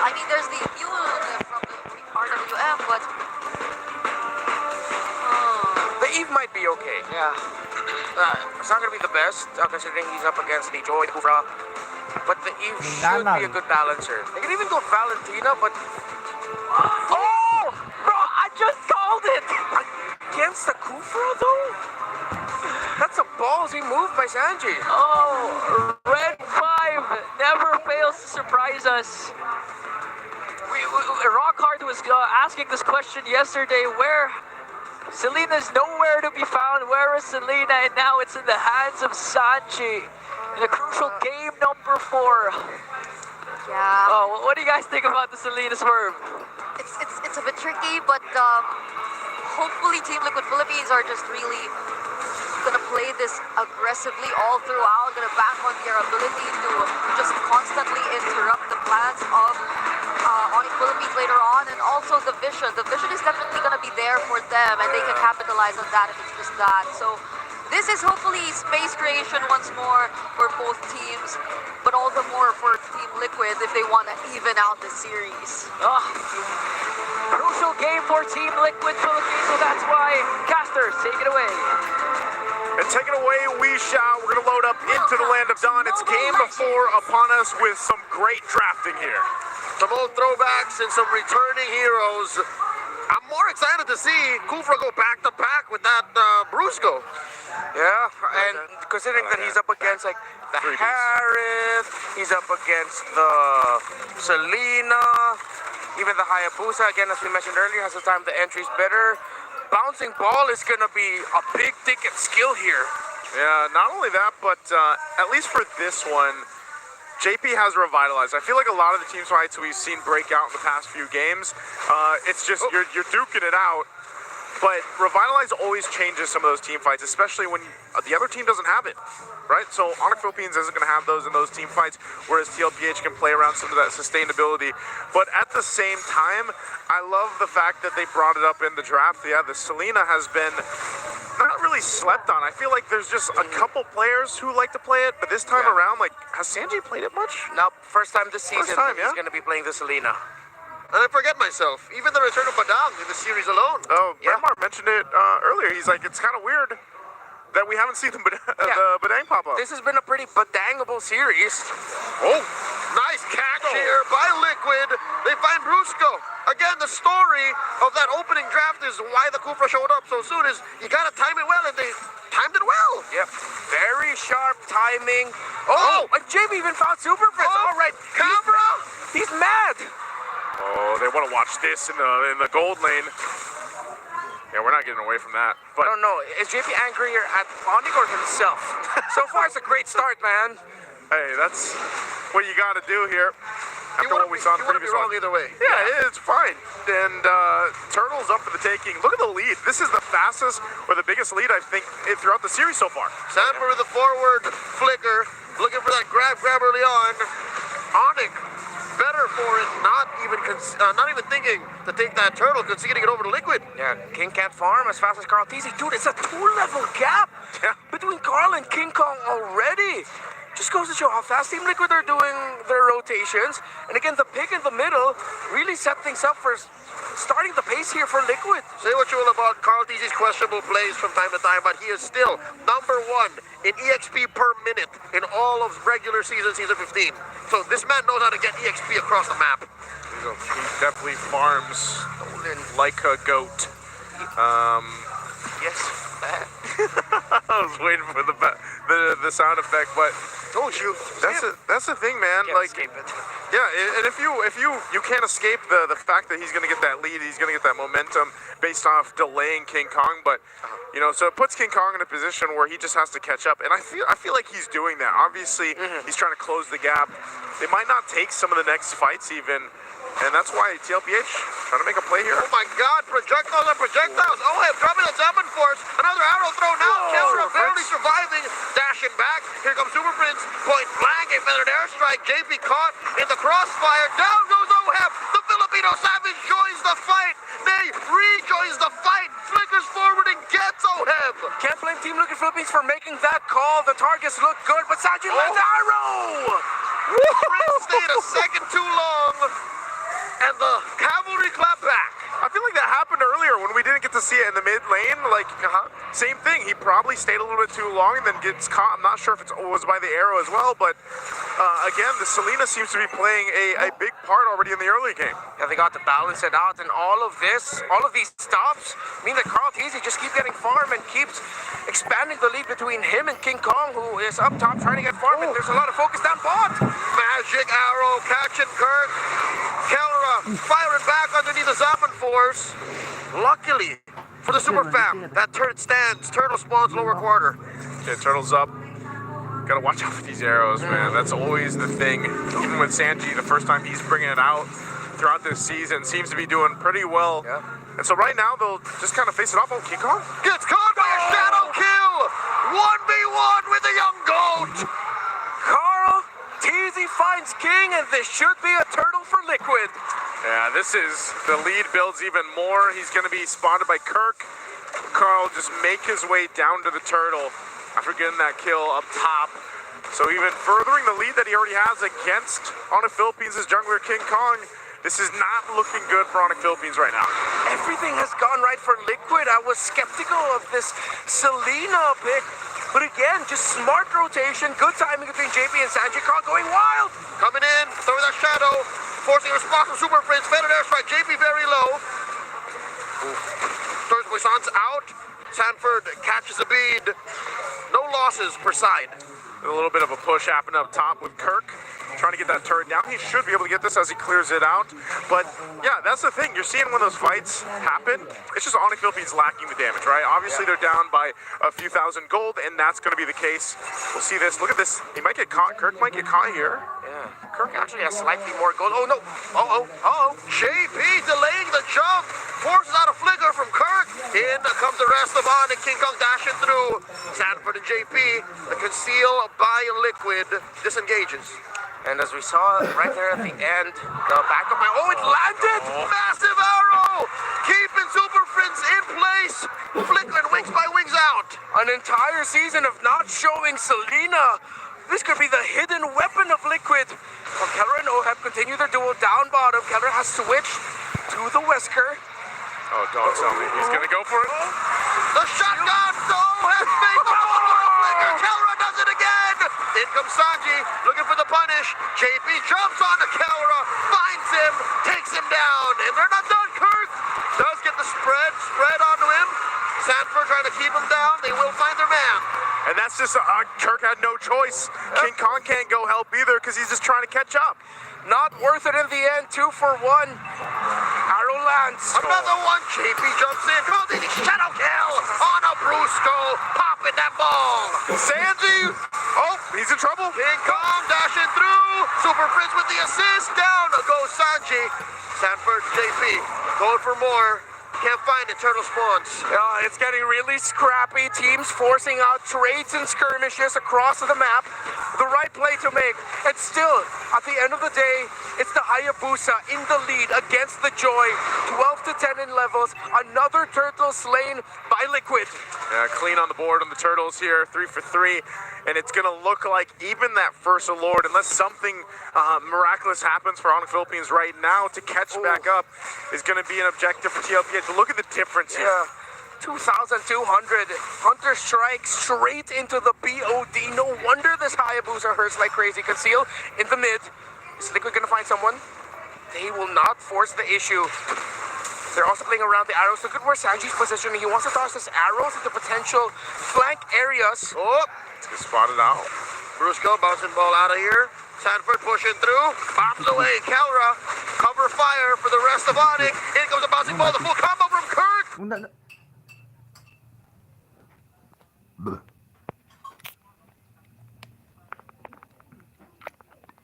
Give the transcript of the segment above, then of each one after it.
I mean, there's the Mule from the RWM, but The Eve might be okay. yeah. It's not going to be the best, considering he's up against the Joy Kufra. But the Eve should be a good balancer. They can even go Valentina, but... Oh! Bro, I just called it! Against the Kufra, though? That's a ballsy move by Sanji. Oh, Red 5 never fails to surprise us. Rockhard was asking this question yesterday, where Selena's nowhere to be found. Where is Selena? And now it's in the hands of Sanji in a crucial game number 4. Yeah. Oh, what do you guys think about the Selena swerve? It's a bit tricky, but hopefully Team Liquid Philippines are just really gonna play this aggressively all throughout, gonna bank on their ability to just constantly interrupt the plans of Onic Philippines later on, and also the vision. The vision is definitely gonna be there for them, and they can capitalize on that if it's just that. So this is hopefully space creation once more for both teams, but all the more for Team Liquid if they want to even out the series. Oh, crucial game for Team Liquid Philippines, so that's why Casters, take it away. And take it away, we shall. We're going to load up into the Land of Dawn. It's game 4 upon us with some great drafting here. Some old throwbacks and some returning heroes. I'm more excited to see Kufra go back-to-back with that Brusco. Yeah, and considering that he's up against like the Harith, he's up against the Selena, even the Hayabusa, again, as we mentioned earlier, has the time the entry's better. Bouncing ball is going to be a big ticket skill here. Yeah, not only that, but at least for this one, JP has revitalized. I feel like a lot of the team fights we've seen break out in the past few games, it's just you're duking it out. But Revitalize always changes some of those team fights, especially when the other team doesn't have it, right? So Onic Philippines isn't going to have those in those team fights, whereas tlph can play around some of that sustainability. But at the same time, I love the fact that they brought it up in the draft. Yeah, the Selena has been not really slept on. I feel like there's just a couple players who like to play it, but this time around, like, has Sanji played it much? No, first time this season yeah? he's going to be playing the Selena. And I forget myself, even the return of Badang in the series alone. Oh, Bremar mentioned it earlier. He's like, it's kind of weird that we haven't seen the Badang pop up. This has been a pretty badangable series. Oh, nice catch here by Liquid. They find Brusco. Again, the story of that opening draft is why the Kufra showed up so soon is you got to time it well, and they timed it well. Yep, very sharp timing. Oh, and JB even found Super Prince. All right, Cabra. He's mad. Oh, they want to watch this in the gold lane. Yeah, we're not getting away from that. I But don't know. Is JP angrier at Onic or himself? So far, it's a great start, man. hey, that's what you got to do here. After what we saw in the previous wrong one. either way. Yeah, it's fine. And Turtle's up for the taking. Look at the lead. This is the fastest or the biggest lead, I think, throughout the series so far. Sandberg with the forward flicker, looking for that grab early on. Onic better for it, not even thinking to take that turtle, conceding it over to Liquid. Yeah, King can't farm as fast as Carl Teasy. Dude, it's a 2-level gap between Carl and King Kong already. Just goes to show how fast Team Liquid are doing their rotations. And again, the pick in the middle really set things up for starting the pace here for Liquid. Say what you will about Carl Teasy's questionable plays from time to time, but he is still #1 in EXP per minute in all of regular season 15. So this man knows how to get EXP across the map. He definitely farms like a goat. Yes. I was waiting for the sound effect, but Told you. that's the thing, man. Can't Like, escape it. yeah, and if you can't escape the fact that he's gonna get that lead, he's gonna get that momentum based off delaying King Kong, but you know, so it puts King Kong in a position where he just has to catch up, and I feel like he's doing that. Obviously, he's trying to close the gap. It might not take some of the next fights even. And that's why tlph trying to make a play here. Oh my God, projectiles and projectiles. Oh, hey, dropping the Zeppelin Force. Another arrow thrown out. Killra barely surviving. Dashing back. Here comes Super Prince. Point blank. A feathered airstrike. JP caught in the crossfire. Down goes Oheb. The Filipino Savage joins the fight. They rejoins the fight. Flickers forward and gets Oheb. Can't blame Team Liquid Philippines for making that call. The targets look good, but Sanji lands arrow! Prince stayed a second too long. and the cavalry clap back. I feel like that happened earlier when we didn't get to see it in the mid lane. Like, same thing. He probably stayed a little bit too long and then gets caught. I'm not sure if it was by the arrow as well, but again, the Selena seems to be playing a big part already in the early game. Yeah, they got to balance it out, and all of these stops mean that Carl Teasy just keeps getting farm and keeps expanding the lead between him and King Kong, who is up top trying to get farm, and there's a lot of focus down bot. Magic arrow catching Kirk. Kelra firing back underneath the Zaman Force. Luckily for the Super Fam, that turret stands. Turtle spawns lower quarter. Okay, Turtle's up. Gotta watch out for these arrows, man. That's always the thing. Even with Sanji, the first time he's bringing it out throughout this season, seems to be doing pretty well. Yeah. And so right now, they'll just kind of face it off. Oh, King Kong? Gets caught by a shadow kill. 1v1 with the young goat. Carl Teasy finds King, and this should be a turtle for Liquid. Yeah, this is, the lead builds even more. He's going to be spotted by Kirk. Carl just make his way down to the turtle after getting that kill up top. So even furthering the lead that he already has against Onic Philippines' jungler King Kong. This is not looking good for Onic Philippines right now. Everything has gone right for Liquid. I was skeptical of this Selena pick. But again, just smart rotation, good timing between JP and Sanji. Carl going wild. Coming in, throwing that shadow, forcing a response from Super Prince. Feathered airstrike, JP very low. Throws Poisson's out. Sanford catches a bead. No losses per side. A little bit of a push happening up top with Kirk. Trying to get that turret down. He should be able to get this as he clears it out. But yeah, that's the thing. You're seeing when those fights happen, it's just Onic Philippines lacking the damage, right? Obviously, they're down by a few thousand gold, and that's going to be the case. We'll see this. Look at this. He might get caught. Kirk might get caught here. Yeah, Kirk actually has slightly more gold. Oh, no. JP delaying the jump. Forces out a flicker from Kirk. In comes the rest of Onic. King Kong dashing through. Sanford and JP. The conceal by Liquid disengages. And as we saw right there at the end, the backup. Oh, it landed! Massive arrow! Keeping Super Prince in place. Flickering wings by wings out. An entire season of not showing Selena. This could be the hidden weapon of Liquid. Well, Keller and Oheb continue their duel down bottom. Keller has switched to the Wesker. Oh, don't tell me. He's going to go for it. The shotgun! Oheb made the follow-up flicker. Kelra does it again. In comes Sanji, looking for the punish. JP jumps onto Kelra, finds him, takes him down, and they're not done. Kirk does get the spread onto him. Sanford trying to keep him down. They will find their man. And that's just, Kirk had no choice. King Kong can't go help either because he's just trying to catch up. Not worth it in the end. 2 for 1. Arrow lands. Another one. JP jumps in. Mounting shadow kill on a Brusco. Popping that ball. Sanji! Oh, he's in trouble. King Kong dashing through. Super Prince with the assist. Down goes Sanji. Sanford, JP going for more. Can't find it. Turtle spawns. It's getting really scrappy. Teams forcing out trades and skirmishes across the map. The right play to make. And still, at the end of the day, it's the Hayabusa in the lead against the Joy. 12 to 10 in levels. Another turtle slain by Liquid. Yeah, clean on the board on the Turtles here. 3 for 3. And it's going to look like even that first Lord, unless something miraculous happens for Onic Philippines right now to catch back up, is going to be an objective for tlph. Look at the difference here. 2,200. Hunter strikes straight into the BOD. No wonder this Hayabusa hurts like crazy. Conceal in the mid. Is Liquid going to find someone? They will not force the issue. They're also playing around the arrows. Look at where Sanji's positioning. He wants to toss his arrows into potential flank areas. He's spotted out. Brusco bouncing ball out of here. Sanford pushing through. Pops away. Kelra. Cover fire for the rest of Onic. In comes the bouncing ball. The full combo from Kirk.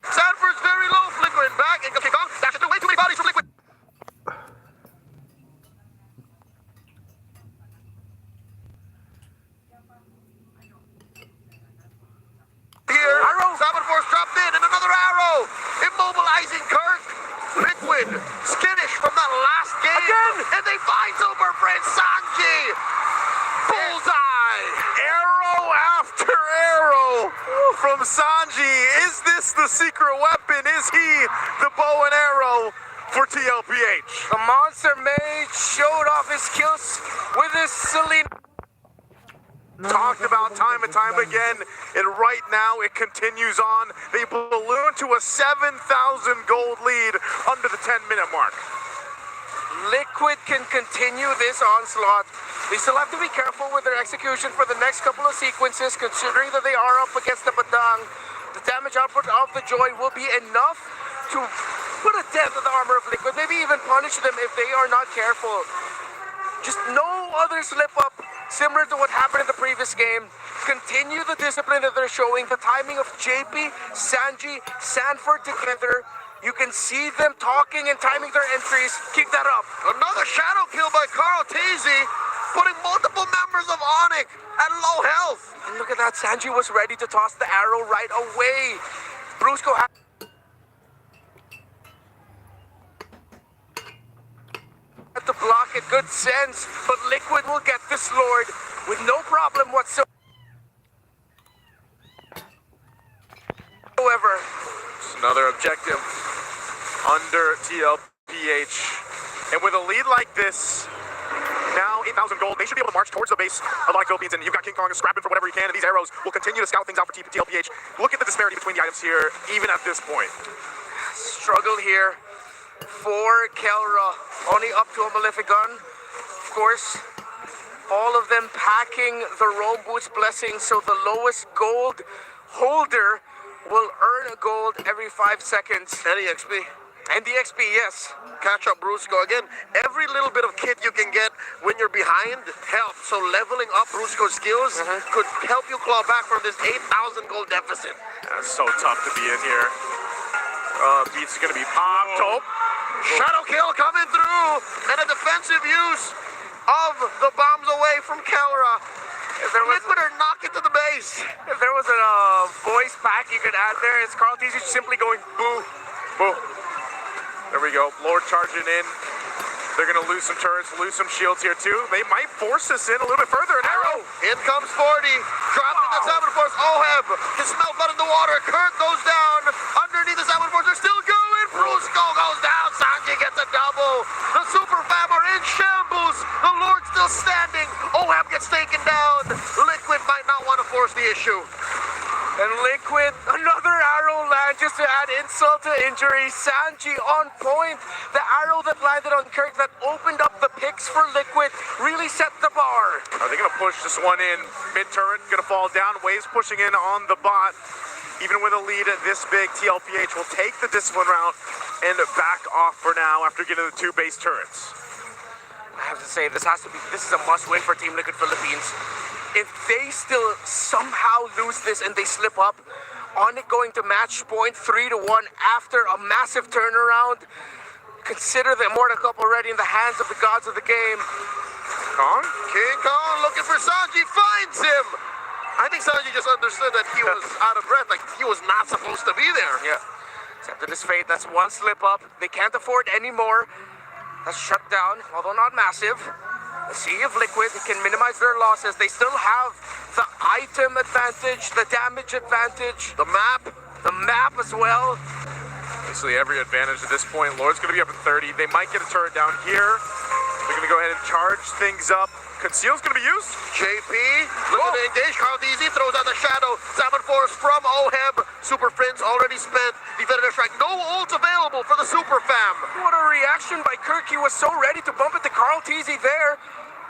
Sanford's very low. Flickering back. In comes King Kong. Dashes through. Way too many bodies from Liquid. Here, Zaman Force dropped in, and another arrow, immobilizing Kirk. Liquid, skittish from that last game, Again! and they find Super Prince Sanji. Bullseye. Arrow after arrow from Sanji. Is this the secret weapon? Is he the bow and arrow for TLPH. The Monster Mage showed off his skills with his Selena. Talked about time and time again, and right now it continues on. They balloon to a 7,000 gold lead under the 10-minute mark. Liquid can continue this onslaught. They still have to be careful with their execution for the next couple of sequences, considering that they are up against the Badang. The damage output of the Joy will be enough to put a dent in the armor of Liquid, maybe even punish them if they are not careful. Just no other slip up, similar to what happened in the previous game. Continue the discipline that they're showing, the timing of JP, Sanji, Sanford together. You can see them talking and timing their entries. Keep that up. Another shadow kill by Carl Teasy, putting multiple members of Onic at low health. And look at that, Sanji was ready to toss the arrow right away. Brusco had to block it, good sense, but Liquid will get this Lord with no problem whatsoever. Just another objective under TLPH. And with a lead like this, now 8,000 gold, they should be able to march towards the base of Onic Philippines, and you've got King Kong scrapping for whatever he can, and these arrows will continue to scout things out for TLPH. Look at the disparity between the items here, even at this point. Struggle here for Kelra. Only up to a Malefic Gun. Of course, all of them packing the Rome Boots blessing, so the lowest gold holder will earn a gold every 5 seconds. Any XP. And the XP, yes. Catch up Brusco. Again, every little bit of kit you can get when you're behind helps. So leveling up Brusco's skills could help you claw back from this 8,000 gold deficit. That's so tough to be in here. Beats gonna be popped. Oh. Shadow kill coming through, and a defensive use of the bombs away from Kelra. Liquid are knocking to the base. If there was a voice pack you could add there, it's Carl Teasy simply going boo. Boo. There we go. Lord charging in. They're going to lose some turrets, lose some shields here too. They might force this in a little bit further. An arrow. In comes 40. Dropping the 7 Force. Oheb can smell blood in the water. Kurt goes down. Underneath the 7 Force, they're still going. Brusco goes down. Sanji gets a double. The Super Fam are in shambles. The Lord's still standing. Oheb gets taken down. Liquid might not want to force the issue. And Liquid, another arrow land just to add insult to injury. Sanji on point. The arrow that landed on Kirk that opened up the picks for Liquid really set the bar. Are they going to push this one in? Mid turret going to fall down. Waves pushing in on the bot. Even with a lead this big, TLPH will take the discipline route and back off for now after getting the 2 base turrets. I have to say, this is a must win for Team Liquid Philippines. If they still somehow lose this and they slip up, Onic going to match point 3-1 after a massive turnaround. Consider the Immortal Cup already in the hands of the gods of the game. Kong? King Kong looking for Sanji, finds him. I think Sanji just understood that he was out of breath, like he was not supposed to be there. Yeah. Except in his fate, that's one slip up. They can't afford any more. That's shut down, although not massive. The Sea of Liquid can minimize their losses. They still have the item advantage, the damage advantage, the map as well. Basically every advantage at this point. Lord's going to be up at 30. They might get a turret down here. They're going to go ahead and charge things up. Conceal's going to be used. JP looking to engage. Carl Deasy throws out the shadow. Salmon Force from Oheb. Super Prince already spent. Defender strike. No ults available for the Super Fam. What a reaction by Kirk. He was so ready to bump into Carl Teasy there.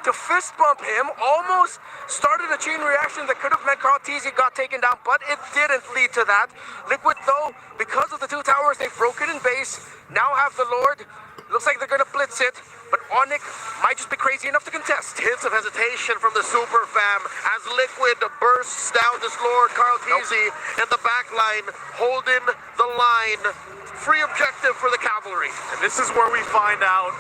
To fist bump him, almost started a chain reaction that could have meant Carl Teasy got taken down, but it didn't lead to that. Liquid, though, because of the 2 towers, they've broken in base, now have the Lord. Looks like they're going to blitz it, but Onic might just be crazy enough to contest. Hints of hesitation from the Super Fam as Liquid bursts down this Lord. Carl Teasy in the back line, holding the line. Free objective for the cavalry. And this is where we find out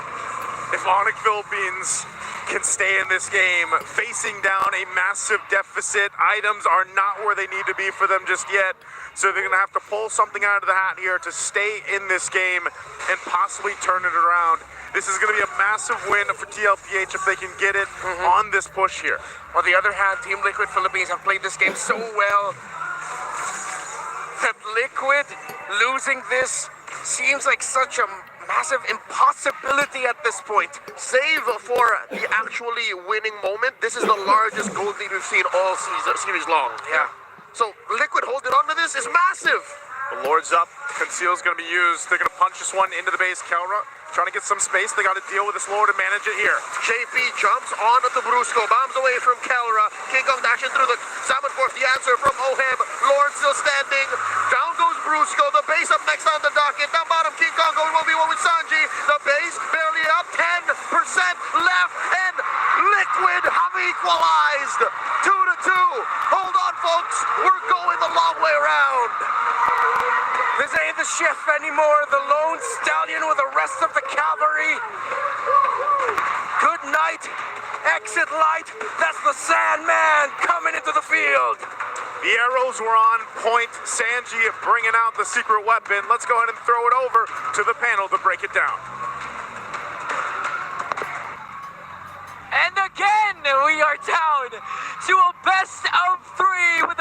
if Onic Philippines can stay in this game, facing down a massive deficit. Items are not where they need to be for them just yet, so they're going to have to pull something out of the hat here to stay in this game and possibly turn it around. This is going to be a massive win for TLPH if they can get it on this push here. On the other hand, Team Liquid Philippines have played this game so well that Liquid losing this seems like such a massive impossibility at this point. Save for the actually winning moment. This is the largest gold lead we've seen all series long. Yeah. So Liquid holding on to this is massive. The Lord's up. Conceal's going to be used. They're going to punch this one into the base. Kelra trying to get some space. They got to deal with this Lord and manage it here. JP jumps onto Brusco, bombs away from Kelra. King Kong dashing through the Salmon Force. The answer from Oheb. Lord still standing. Down goes Brusco. The base up next on the docket. Down bottom, King Kong going 1v1 with Sanji. The base barely up. 10% left. And Liquid have equalized. 2-2. Hold on, folks. We're going the long way around. This ain't the chef anymore. The lone stallion with the rest of the cavalry. Good night. Exit light. That's the Sandman coming into the field. The arrows were on point. Sanji bringing out the secret weapon. Let's go ahead and throw it over to the panel to break it down. And again, we are down to a best of 3 with